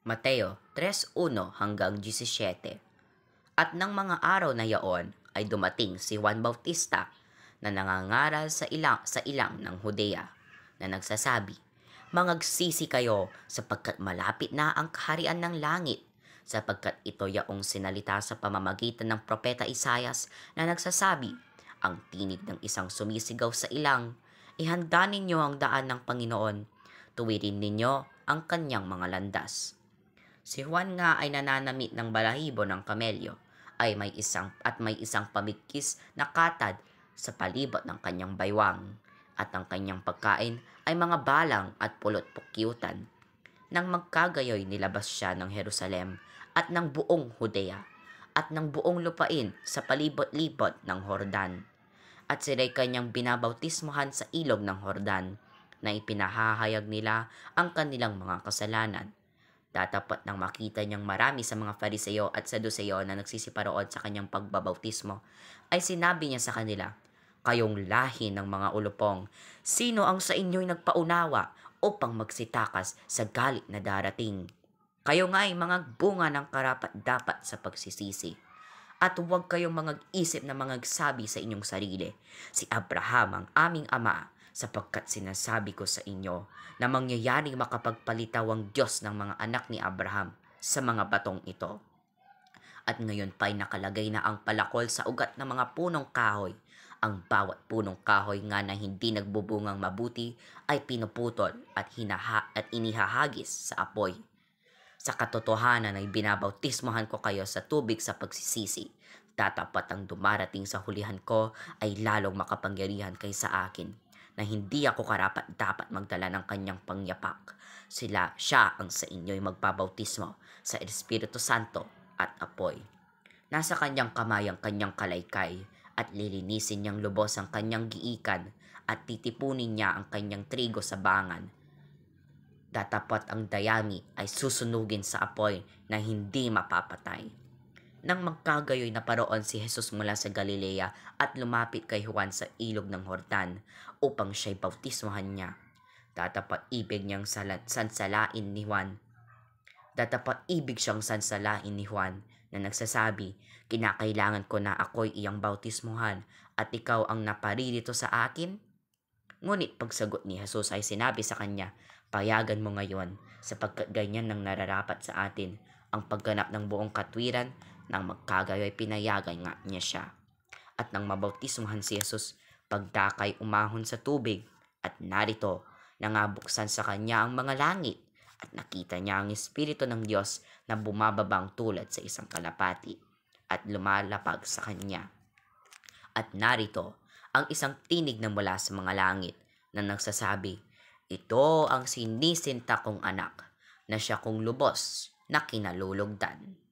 Mateo 3:1-17. At ng mga araw na yaon ay dumating si Juan Bautista na nangangaral sa ilang ng Judea na nagsasabi, "Mangagsisi kayo sapagkat malapit na ang kaharian ng langit." Sapagkat ito yaong sinalita sa pamamagitan ng propeta Isayas na nagsasabi, "Ang tinig ng isang sumisigaw sa ilang, ihanda ninyo ang daan ng Panginoon, tuwirin ninyo ang kanyang mga landas." Si Juan nga ay nananamit ng balahibo ng kamelyo may isang pamigkis na katad sa palibot ng kanyang baywang, at ang kanyang pagkain ay mga balang at pulot-pukyutan. Nang magkagayoy nilabas siya ng Jerusalem at ng buong Judea at ng buong lupain sa palibot-libot ng Hordan. At sila'y kanyang binabautismohan sa ilog ng Hordan, na ipinahahayag nila ang kanilang mga kasalanan. Tatapat nang makita niyang marami sa mga Fariseo at Saduceo na nagsisiparoon sa kanyang pagbabautismo, ay sinabi niya sa kanila, "Kayong lahi ng mga ulupong, sino ang sa inyo'y nagpaunawa upang magsitakas sa galit na darating? Kayo nga ay mga bunga ng karapat-dapat sa pagsisisi. At huwag kayong isip na mangagsabi sa inyong sarili, si Abraham ang aming ama, sapagkat sinasabi ko sa inyo na mangyayaring makapagpalitaw ang Diyos ng mga anak ni Abraham sa mga batong ito. At ngayon pa'y nakalagay na ang palakol sa ugat ng mga punong kahoy. Ang bawat punong kahoy nga na hindi nagbubungang mabuti ay pinuputol at inihahagis sa apoy. Sa katotohanan ay binabautismohan ko kayo sa tubig sa pagsisisi. Tatapat ang dumarating sa hulihan ko ay lalong makapangyarihan kaysa akin, na hindi ako karapat-dapat magdala ng kanyang pangyapak. Siya ang sa inyo'y magbabautismo sa Espiritu Santo at apoy. Nasa kanyang kamay ang kanyang kalaykay, at lilinisin niyang lubos ang kanyang giikan, at titipunin niya ang kanyang trigo sa bangan. Datapat ang dayami ay susunugin sa apoy na hindi mapapatay." Nang magkagayoy na paroon si Jesus mula sa Galilea at lumapit kay Juan sa ilog ng Hordan upang siya'y bautismohan niya. Datapat ibig siyang sansalain ni Juan na nagsasabi, "Kinakailangan ko na ako'y iyang bautismohan at ikaw ang naparirito sa akin?" Ngunit pagsagot ni Jesus ay sinabi sa kanya, "Payagan mo ngayon, sapagkat ganyan nang nararapat sa atin ang pagganap ng buong katwiran." Nang magkagayoy pinayagan nga niya siya. At nang mabautismohan si Jesus, pagdakay umahon sa tubig, at narito, nangabuksan sa kanya ang mga langit, at nakita niya ang Espiritu ng Diyos na bumababang tulad sa isang kalapati at lumalapag sa kanya. At narito, ang isang tinig na mula sa mga langit na nagsasabi, "Ito ang sinisinta kong anak, na siya kong lubos na kinalulugdan."